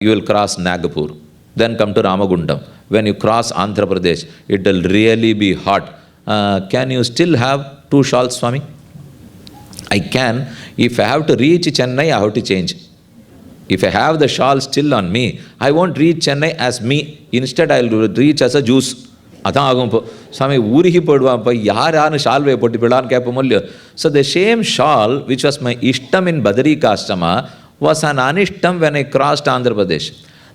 you will cross Nagpur. Then come to Ramagundam. When you cross Andhra Pradesh, it will really be hot. Can you still have 2 shawls, Swami? I can. If I have to reach Chennai, I have to change. If I have the shawl still on me, I won't reach Chennai as me. Instead, I will reach as a juice. அதான் ஆகும். இப்போ சாமி ஊருகி போயிடுவான். இப்போ யார் ஷால்வை போட்டு போயிடலான்னு கேட்போம் இல்லையோ. So the same shawl which was my இஷ்டம் in பதரிகாஷ்டமா was an anishtam when I crossed Andhra Pradesh.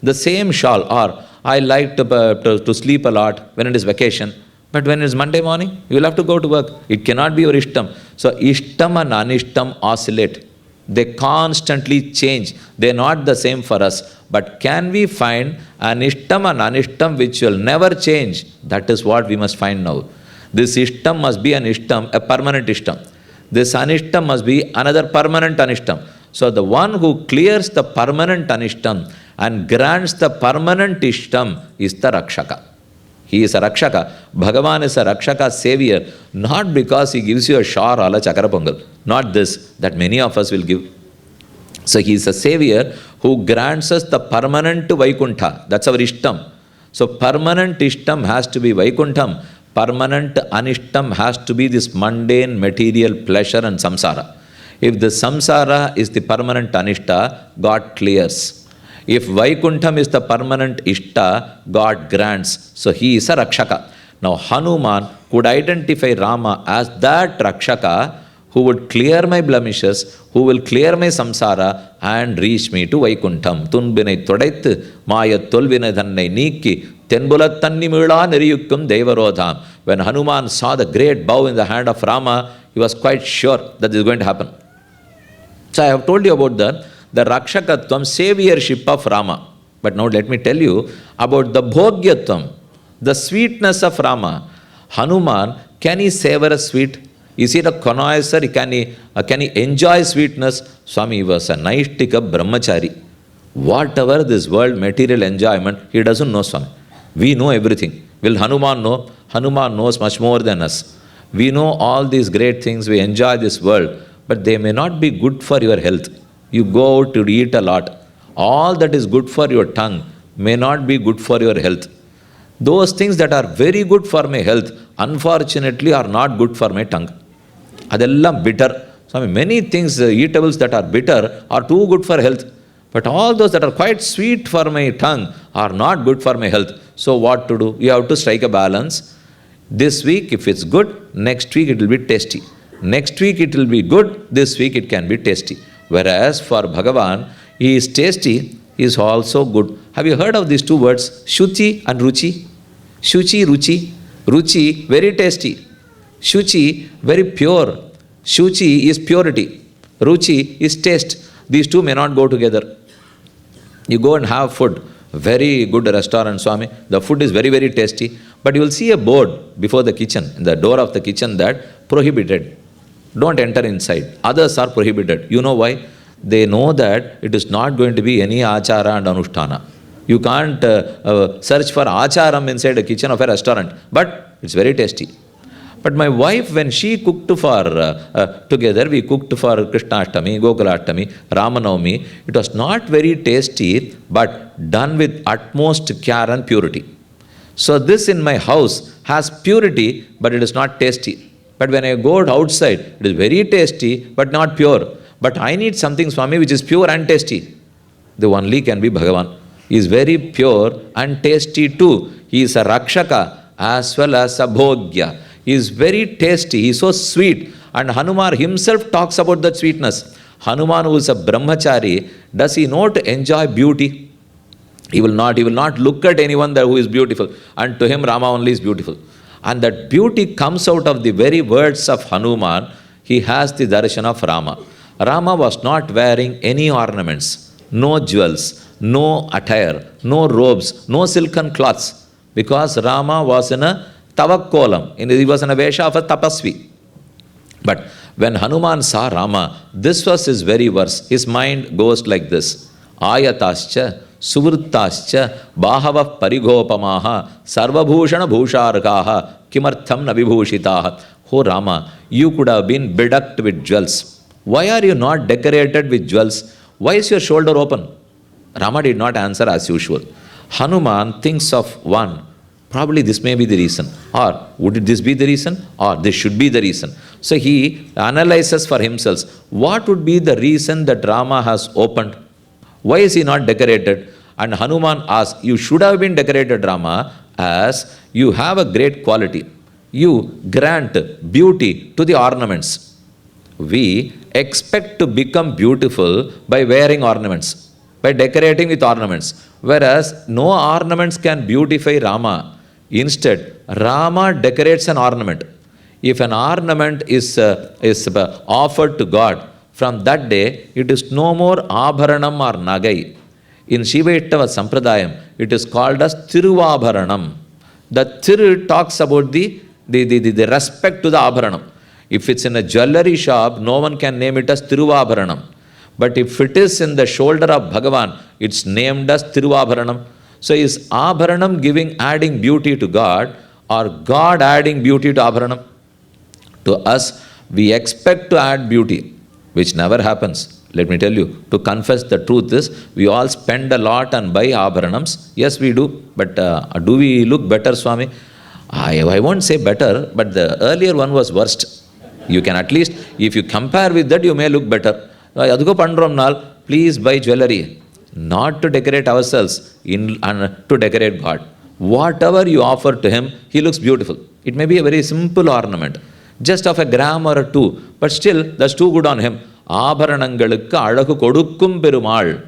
The same shawl, or I like to sleep a lot when it is vacation, but when it is Monday morning, you will have to go to work. It cannot be your ishtam. So ishtam and anishtam oscillate. They constantly change. They are not the same for us. But can we find an ishtam and anishtam which will never change? That is what we must find now. This ishtam must be an ishtam, a permanent ishtam. This anishtam must be another permanent anishtam. So the one who clears the permanent anishtam and grants the permanent ishtam is the Rakshaka. He is a Rakshaka. Bhagavan is a Rakshaka savior, not because he gives you a shar ala chakra pongal. Not this, that many of us will give. So he is a savior who grants us the permanent Vaikuntha. That's our ishtam. So permanent ishtam has to be Vaikuntham. Permanent anishtam has to be this mundane material pleasure and samsara. If the samsara is the permanent anishta, God clears. If Vaikuntham is the permanent ishta, God grants. So he is a Rakshaka. Now Hanuman could identify Rama as that Rakshaka who would clear my blemishes, who will clear my samsara and reach me to Vaikuntham. Tunbinai thodaithu maya tolvinai thannai neekki tenbulat thanni meela neriyukkum devarodham. When Hanuman saw the great bow in the hand of Rama, he was quite sure that this is going to happen. So I have told you about the Rakshakatvam, saviorship of Rama. But now let me tell you about the Bhogyatvam, the sweetness of Rama. Hanuman, can he savor a sweet? Is he a connoisseur? Can he enjoy sweetness? Swami was a Naishtika Brahmachari. Whatever this world material enjoyment, he doesn't know, Swami. We know everything. Will Hanuman know? Hanuman knows much more than us. We know all these great things, we enjoy this world, but they may not be good for your health. You go out to eat a lot. All that is good for your tongue may not be good for your health. Those things that are very good for my health, unfortunately, are not good for my tongue. Adellam bitter. So many things, eatables that are bitter, are too good for health. But all those that are quite sweet for my tongue are not good for my health. So what to do? You have to strike a balance. This week, if it's good, next week it will be tasty. Next week it will be good, this week it can be tasty. Whereas for Bhagavan, he is tasty, he is also good. Have you heard of these 2 words? Shuchi and Ruchi. Shuchi, Ruchi. Ruchi, very tasty. Shuchi, very pure. Shuchi is purity. Ruchi is taste. These 2 may not go together. You go and have food. Very good restaurant, Swami. The food is very, very tasty. But you will see a board before the kitchen, in the door of the kitchen, that prohibited. Don't enter inside. Others are prohibited. You know why? They know that it is not going to be any achara and anushtana. You can't search for acharam inside the kitchen of a restaurant. But it's very tasty. But my wife, when she cooked for, together, we cooked for Krishnashtami, Gokulashtami, Ramanavami, it was not very tasty, but done with utmost care and purity. So this in my house has purity, but it is not tasty. But when I go outside, it is very tasty, but not pure. But I need something, Swami, which is pure and tasty. The only can be Bhagavan. He is very pure and tasty too. He is a Rakshaka as well as a Bhogya. He is very tasty. He is so sweet. And Hanuman himself talks about that sweetness. Hanuman, who is a Brahmachari, does he not enjoy beauty? He will not look at anyone who is beautiful. And to him, Rama only is beautiful. And that beauty comes out of the very words of Hanuman. He has the darshan of Rama. Rama was not wearing any ornaments, no jewels, no attire, no robes, no silken cloths, because Rama was in a tavakkolam. He was in a vesha of a tapasvi. But when Hanuman saw Rama, this was his very verse. His mind goes like this. Ayatascha Suvrittascha Bahava Parigopamaha Sarvabhushana Bhusharkaha Kimartham Navibhushitaha. Oh Rama, you could have been bedecked with jewels. Why are you not decorated with jewels? Why is your shoulder open? Rama did not answer as usual. Hanuman thinks of one. Probably this may be the reason. Or would this be the reason? Or this should be the reason. So he analyzes for himself. What would be the reason that Rama has opened? Why is he not decorated? And Hanuman asks, you should have been decorated, Rama, as you have a great quality. You grant beauty to the ornaments. We expect to become beautiful by wearing ornaments, by decorating with ornaments. Whereas no ornaments can beautify Rama. Instead, Rama decorates an ornament. If an ornament is offered to God, from that day, it is no more Abharanam or Nagai. In Shivaitava Sampradayam, it is called as Tiruvabharanam. The Thiru talks about the respect to the Abharanam. If it's in a jewelry shop, no one can name it as Tiruvabharanam. But if it is in the shoulder of Bhagavan, it's named as Tiruvabharanam. So is Abharanam adding beauty to God, or God adding beauty to Abharanam? To us, we expect to add beauty, which never happens. Let me tell you, to confess the truth is, we all spend a lot and buy Abharanams. Yes, we do. But do we look better, Swami? I won't say better, but the earlier one was worst. You can at least, if you compare with that, you may look better. Please buy jewelry. Not to decorate ourselves, and to decorate God. Whatever you offer to Him, He looks beautiful. It may be a very simple ornament, just of a gram or a two, but still, that's too good on Him. Abharanangalukku alagu kodukkum perumal.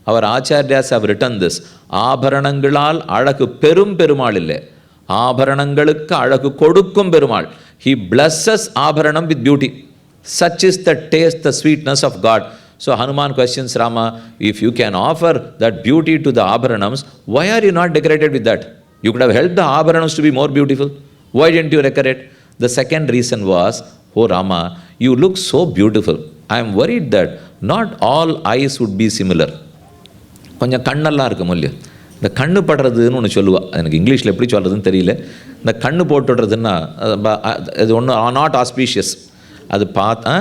Our acharyas have written this. Abharanangalal alagu perum perumal ille. Abharanangalukku alagu kodukkum perumal. He blesses Abharanam with beauty. Such is the taste, the sweetness of God. So Hanuman questions Rama, if you can offer that beauty to the Abharanams, why are you not decorated with that? You could have helped the Abharanams to be more beautiful. Why didn't you decorate? The second reason was, oh Rama, you look so beautiful. I am worried that not all eyes would be similar. கொஞ்சம் கண்ணெல்லாம் இருக்கு இல்லையா, இந்த கண்ணு படுறதுன்னு ஒன்று சொல்லுவா, எனக்கு இங்கிலீஷில் எப்படி சொல்கிறதுன்னு தெரியல. இந்த கண்ணு போட்டுடுறதுன்னா அது ஒன்று நாட் ஆஸ்பீஷியஸ். அது பார்த்தா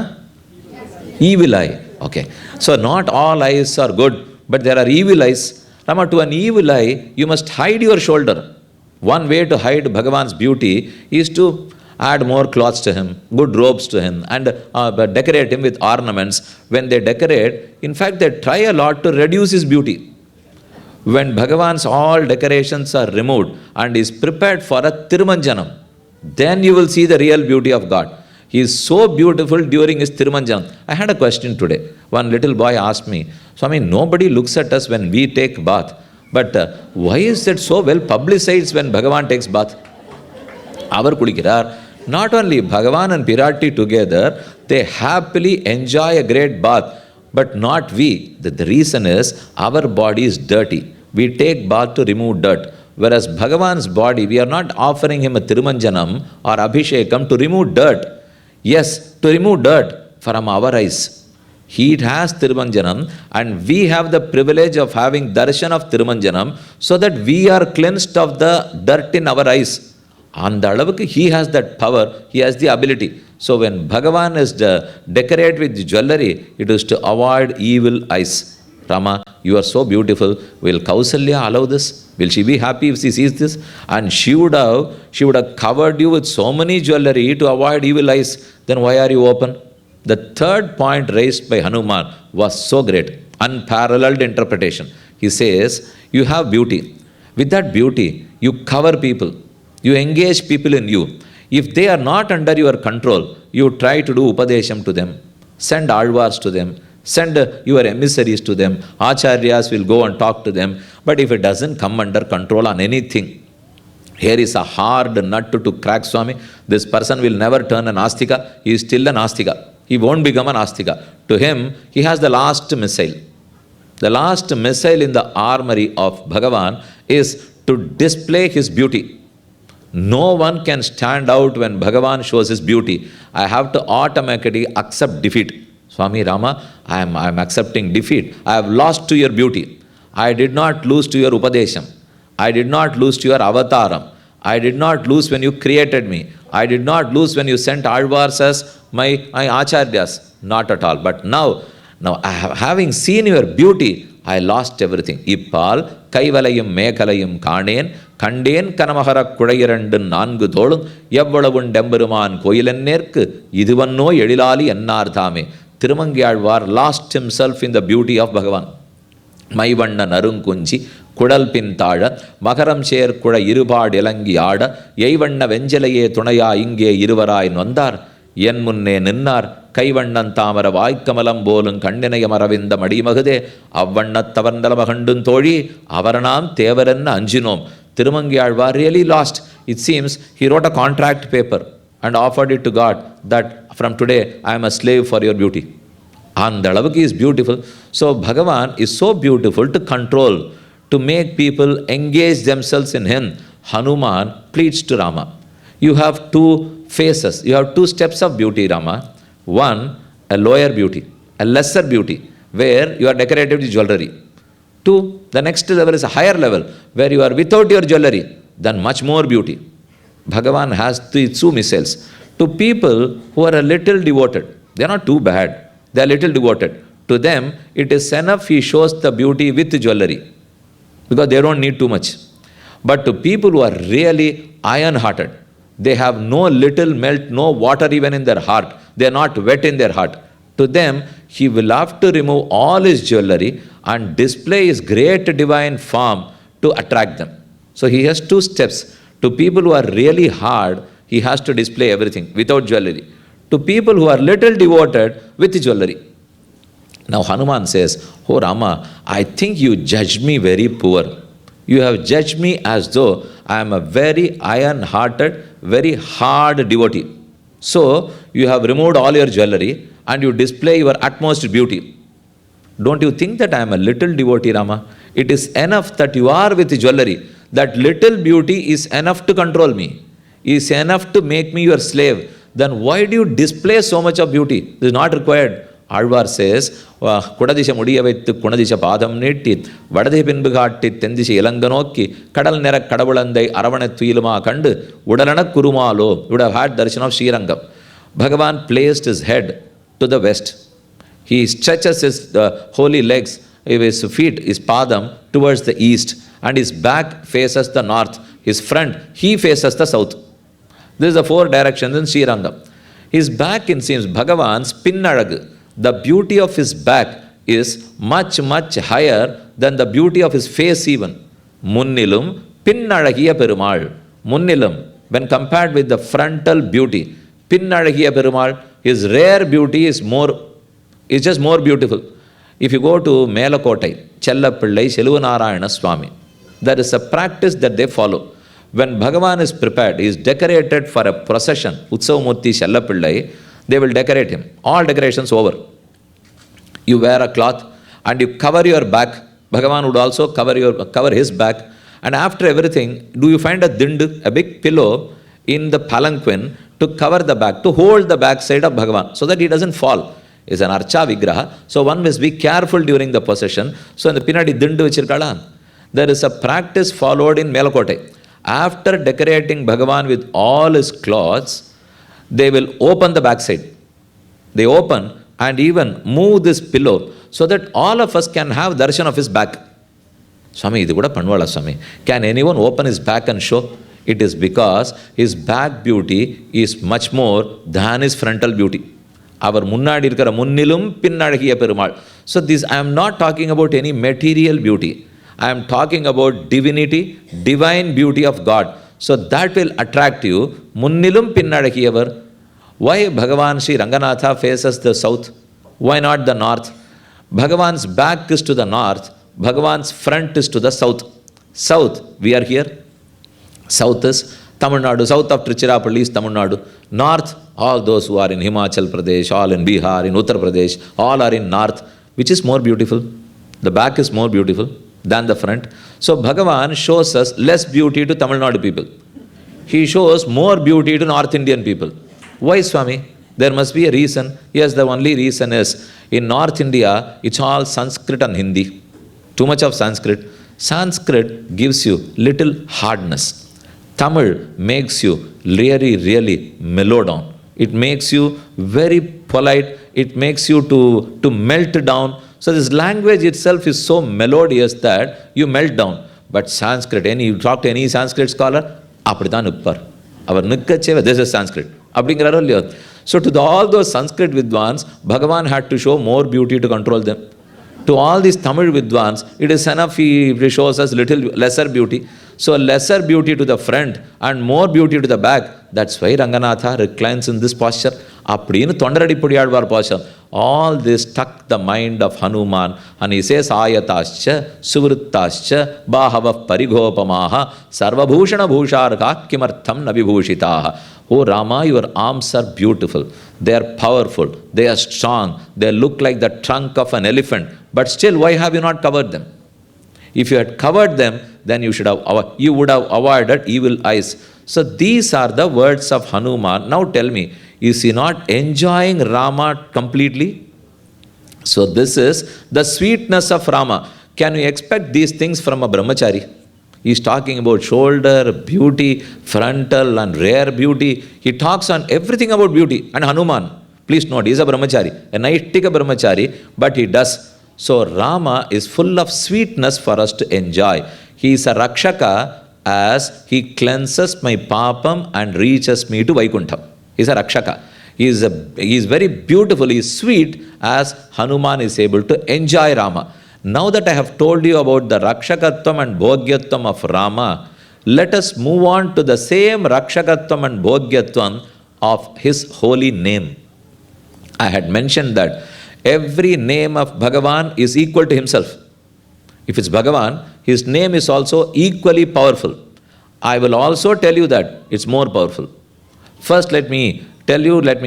evil eye. Okay. So not all eyes are good, but there are evil eyes. Rama, to an evil eye, you must hide your shoulder. One way to hide Bhagavan's beauty is to add more clothes to Him, good robes to Him, and decorate Him with ornaments. When they decorate, in fact, they try a lot to reduce His beauty. When Bhagavan's all decorations are removed and is prepared for a Tirumanjanam, then you will see the real beauty of God. He is so beautiful during his Tirumanjanam. I had a question today. One little boy asked me, Swami, nobody looks at us when we take bath. But why is it so well publicized when Bhagavan takes bath? Our kulikirar, not only Bhagavan and Pirati together, they happily enjoy a great bath. But not we. The reason is, our body is dirty. We take bath to remove dirt. Whereas Bhagavan's body, we are not offering him a Tirumanjanam or Abhishekam to remove dirt. Yes, to remove dirt from our eyes. He has Tirumanjanam, and we have the privilege of having darshan of Tirumanjanam, so that we are cleansed of the dirt in our eyes. On the alavukku, he has that power, he has the ability. So when Bhagavan is decorated with jewelry, it is to avoid evil eyes. Rama, you are so beautiful. Will Kausalya allow this? Will she be happy if she sees this? And she would have covered you with so many jewelry to avoid evil eyes. Then why are you open? The third point raised by Hanuman was so great, unparalleled interpretation. He says, you have beauty. With that beauty, you cover people. You engage people in you. If they are not under your control, you try to do upadesham to them. Send alvars to them. Send your emissaries to them. Acharyas will go and talk to them. But if it doesn't come under control on anything, here is a hard nut to crack, Swami. This person will never turn an Astika. He is still an Astika. He won't become an Astika. To him, he has the last missile. The last missile in the armory of Bhagavan is to display his beauty. No one can stand out when Bhagavan shows his beauty. I have to automatically accept defeat. Swami Rama, I am accepting defeat. I have lost to your beauty. I did not lose to your Upadesham. I did not lose to your Avataram. I did not lose when you created me. I did not lose when you sent Alvars as my Acharyas. Not at all. But now having seen your beauty, I lost everything. Ippal கைவலையும் மேகலையும் காணேன் கண்டேன் கனமகரக் குழையிரண்டு நான்கு தோளும் எவ்வளவுண்டெம்பெருமான் கோயிலன்னேற்கு இதுவன்னோ எழிலாலி என்னார்தாமே. Thirumangai Alvar lost himself in the beauty of Bhagavan. மைவண்ண நறுங்குஞ்சி குழல் பின் தாழ மகரம் சேர்க்குழ இருபாடு இலங்கி ஆட எய்வண்ண வெஞ்சலையே துணையா இங்கே இருவராய் நொந்தார் என் முன்னே நின்னார் கைவண்ணன் தாமர வாய்க்கமலம் போலும் கண்ணினைய மரவிந்த மடிமகுதே அவ்வண்ணத்தவர்ந்தல மகண்டும் தோழி அவரணாம் தேவரென்ன அஞ்சினோம். Thirumangai Alvar really lost. It seems he wrote a contract paper and offered it to God that from today I am a slave for your beauty. அந்த அளவுக்கு is beautiful. So Bhagavan is so beautiful to control, to make people engage themselves in him. Hanuman pleads to Rama. You have two phases, you have two steps of beauty, Rama. One, a lower beauty, a lesser beauty, where you are decorated with jewelry. Two, the next level is a higher level, where you are without your jewelry, then much more beauty. Bhagavan has two missiles. To people who are a little devoted, they are not too bad, they are little devoted. To them, it is enough he shows the beauty with jewelry, because they don't need too much. But to people who are really iron-hearted, they have no little melt, no water even in their heart, they are not wet in their heart. To them, he will have to remove all his jewelry and display his great divine form to attract them. So he has two steps. To people who are really hard, he has to display everything without jewelry. To people who are little devoted, with jewelry. Now Hanuman says, oh Rama, I think you judged me very poor. You have judged me as though I am a very iron-hearted, very hard devotee. So you have removed all your jewelry and you display your utmost beauty. Don't you think that I am a little devotee, Rama? It is enough that you are with jewelry. That little beauty is enough to control me, is enough to make me your slave. Then why do you display so much of beauty? This is not required. Alvar says, குடதிச முடிய வைத்து குணதிச பாதம் நீட்டி வடதை பின்பு காட்டி தெந்திசை இலங்க நோக்கி கடல் நிற கடவுளந்தை அரவணத் துயிலுமா கண்டு உடலனக் குருமாலோ. You would have had darshan of Srirangam. Bhagavan placed his head to the west. He stretches his holy legs, his feet, his padam towards the east, and his back faces the north. His front, he faces the south. This is the four directions in Srirangam. His back, it seems, Bhagavan's pinnalagu, the beauty of his back is much, much higher than the beauty of his face even. Munnilum pinnalagiya perumal. Munnilum, when compared with the frontal beauty, pinnalagiya perumal, his rare beauty is just more beautiful. If you go to Melakotai, Chellapillai, Selvanarayana Swamy, there is a practice that they follow. When Bhagavan is prepared, he is decorated for a procession, Utsavamurthy Chellapillai, they will decorate him. All decorations over. You wear a cloth and you cover your back. Bhagavan would also cover his back. And after everything, do you find a dindu, a big pillow in the palanquin to cover the back, to hold the back side of Bhagavan so that he doesn't fall. It's an archa vigraha. So one must be careful during the procession. So in the pinadi dindu vechirkala, there is a practice followed in Melakotai. After decorating Bhagavan with all his cloths, they will open the backside. They open and even move this pillow so that all of us can have darshan of his back. Swami, idu kuda panvala Swami. Can anyone open his back and show? It is because his back beauty is much more than his frontal beauty. Our munnadi irukara munnilum pinnalagiya perumal. So this, I am not talking about any material beauty. I am talking about divinity, divine beauty of God. So that will attract you. Munnilum pinnalagiyavar. Why Bhagavan Sri Ranganatha faces the south? Why not the north? Bhagavan's back is to the north. Bhagavan's front is to the south. South, we are here. South is Tamil Nadu. South of Tiruchirappalli is Tamil Nadu. North, all those who are in Himachal Pradesh, all in Bihar, in Uttar Pradesh, all are in north. Which is more beautiful? The back is more beautiful than the front. So Bhagavan shows us less beauty to Tamil Nadu people. He shows more beauty to North Indian people. Why, Swami? There must be a reason. Yes, the only reason is in North India, it's all Sanskrit and Hindi. Too much of Sanskrit. Sanskrit gives you little hardness. Tamil makes you really, really mellow down. It makes you very polite. It makes you to melt down So this language itself is so melodious that you melt down. But Sanskrit, you talk to any Sanskrit scholar, அப்படிதான் நிற்பார். அவர் நிற்கச்சே, this is Sanskrit அப்படிங்கிறாரோ இல்லையோ. So to all those Sanskrit Vidwans, Bhagavan had to show more beauty to control them. To all these Tamil Vidwans, it is enough he shows us little lesser beauty. So lesser beauty to the front and more beauty to the back. That's why Ranganatha reclines in this posture. அப்படின்னு தொண்டரடிப்படியாழ்வார் posture. All this struck the mind of Hanuman, and he says, Ayatascha, Suvrittascha, Bahava Parigopamaha, Sarvabhushana Bhusharka, Kimartham Navibhushitaha. Oh Rama, your arms are beautiful. They are powerful. They are strong. They look like the trunk of an elephant. But still, why have you not covered them? If you had covered them, then you would have avoided evil eyes. So these are the words of Hanuman. Now tell me, is he not enjoying Rama completely? So this is the sweetness of Rama. Can you expect these things from a brahmachari? He is talking about shoulder, beauty, frontal and rear beauty. He talks on everything about beauty. And Hanuman, please note, he is a brahmachari, a naitika brahmachari, but he does. So Rama is full of sweetness for us to enjoy. He is a rakshaka as he cleanses my papam and reaches me to Vaikuntham. He is a rakshaka. He is very beautiful, he is sweet as Hanuman is able to enjoy Rama. Now that I have told you about the rakshakatvam and bhogyatvam of Rama, let us move on to the same rakshakatvam and bhogyatvam of his holy name. I had mentioned that every name of Bhagavan is equal to himself. If it's Bhagavan, his name is also equally powerful. I will also tell you that it's more powerful. First, let me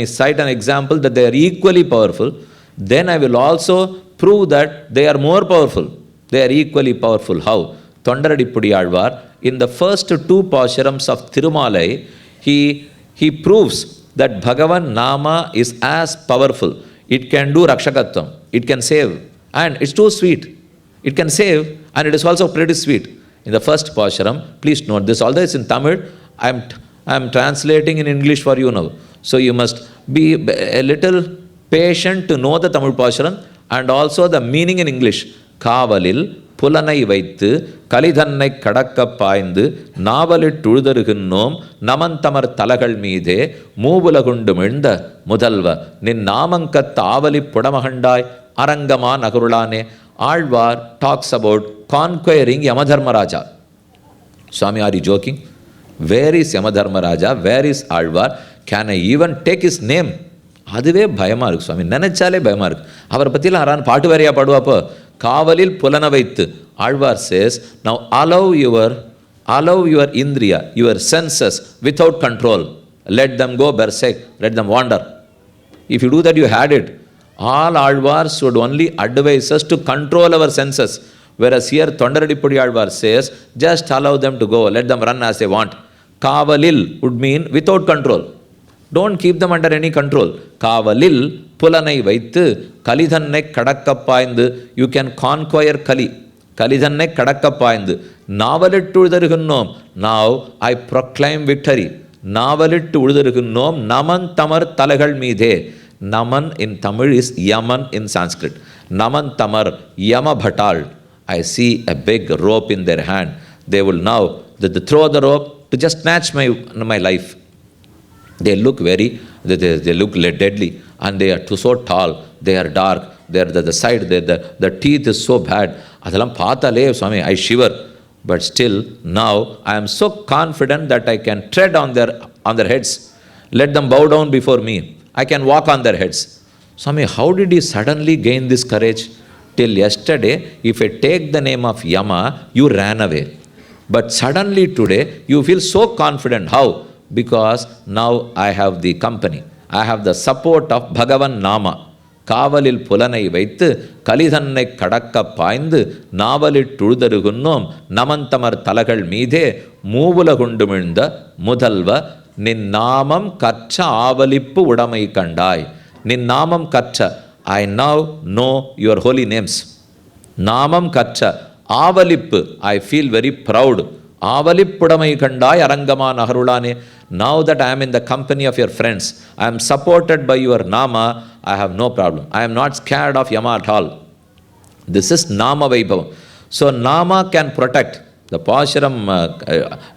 cite an example that they are equally powerful. Then I will also prove that they are more powerful. They are equally powerful. How? Tondaradipudi in the first two pasharams of Thirumalai, he proves that Bhagavan Nama is as powerful. It can do rakshakatvam. It can save. And it's too sweet. It can save and it is also pretty sweet. In the first pasharam, please note this. Although it's in Tamil, I am translating in English for you now. So you must be a little patient to know the Tamil pasharam and also the meaning in English. Kavalil புலனை வைத்து கலிதன்னை கடக்க பாய்ந்து நாவலிட்டு உழுதருகின்றோம் நமந்தமர் தலகள் மீதே மூவுலகுண்டு மிழ்ந்த முதல்வ நின் நாமங்கத் ஆவலி புடமகண்டாய் அரங்கமா நகருளானே. Alvar talks about conquering Yamadharmaraja. Swami, are you joking? Where is Yamadharmaraja? Where is Alvar? Can I even take his name? அதுவே பயமா இருக்கு சுவாமி, நினைச்சாலே பயமா இருக்கு. அவரை பற்றிலாம் யாரான்னு பாட்டு வேறையா பாடுவாப்போ காவலில் புலன வைத்து. Alvar says, now allow your indriya, your senses without control. Let them go berserk, let them wander. If you do that, you had it. All Alvars should only advise us to control our senses. Whereas here Tondaradipudi Alvar says, just allow them to go, let them run as they want. Kavalil would mean without control. Don't keep them under any control. Kavalil pulanai வைத்து கலிதன்னை கடக்க பாய்ந்து. You can conquer Kali. கலிதன்னை கடக்க பாய்ந்து நாவலிட்டு உழுதருகின்றோம். Now I proclaim victory. நாவலிட்டு உழுதருகின்றோம் நமன் தமர் தலைகள் மீதே. Naman in Tamil is Yaman in Sanskrit. Naman Tamar, Yama Bhatal. I see a big rope in their hand. They will now throw the rope to just snatch my life. They look they look deadly, and they are so tall, they are dark, they are the side, the teeth is so bad. Adhalam paatale Swami, I shiver. But still, now I am so confident that I can tread on their heads. Let them bow down before me. I can walk on their heads. Swami, how did you suddenly gain this courage? Till yesterday, if I take the name of Yama, you ran away. But suddenly today, you feel so confident. How? Because now I have the company. I have the support of Bhagavan Nama. காவலில் புலனை வைத்து கலிதன்னை கடக்க பாய்ந்து நாவலிட்டு உழுதருகுன்னோம் நமந்தமர் தலகள் மீதே மூவுலகுண்டு மிழ்ந்த முதல்வ நின் நாமம் கற்ற ஆவலிப்பு உடைமை கண்டாய். நின் நாமம் கற்ற, I now know your holy names. நாமம் கற்ற ஆவலிப்பு, I feel very proud. ஆவலிப்புடைமை கண்டாய் அரங்கமா நகருளானே. Now that I am in the company of your friends, I am supported by your Nama, I have no problem. I am not scared of Yama at all. This is Nama Vaibhavam. So Nama can protect. The Pasharam,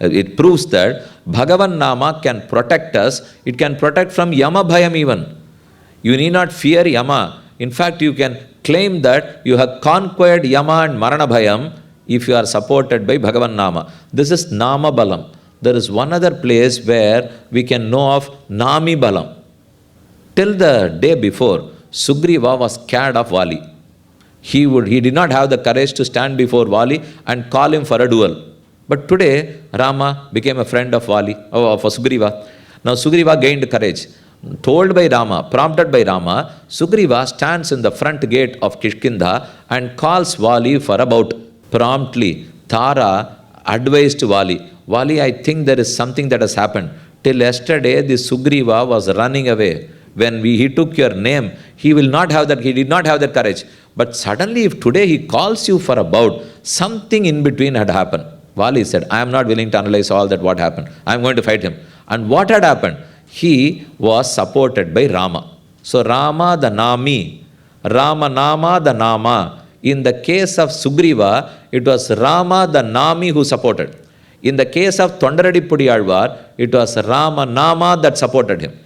it proves that Bhagavan Nama can protect us. It can protect from Yama Bhayam even. You need not fear Yama. In fact, you can claim that you have conquered Yama and Marana Bhayam if you are supported by Bhagavan Nama. This is Nama Balam. There is one other place where we can know of Nami Balam. Till the day before, Sugriva was scared of Vali. He did not have the courage to stand before Vali and call him for a duel. But today, Rama became a friend of Vali, of Sugriva. Now Sugriva gained courage. Told by Rama, prompted by Rama, Sugriva stands in the front gate of Kishkinda and calls Vali for a bout. Promptly, Tara advised Vali, Vali, I think there is something that has happened. Till yesterday, this Sugriva was running away. When he took your name, he did not have that courage. But suddenly, if today he calls you for a bout, something in between had happened. Vali said, I am not willing to analyze all that what happened. I am going to fight him. And what had happened? He was supported by Rama. So Rama the Nami, Rama Nama the Nama. In the case of Sugriva, it was Rama the Nami who supported. In the case of Tondaradi Pudi Alvar, it was Rama Nama that supported him.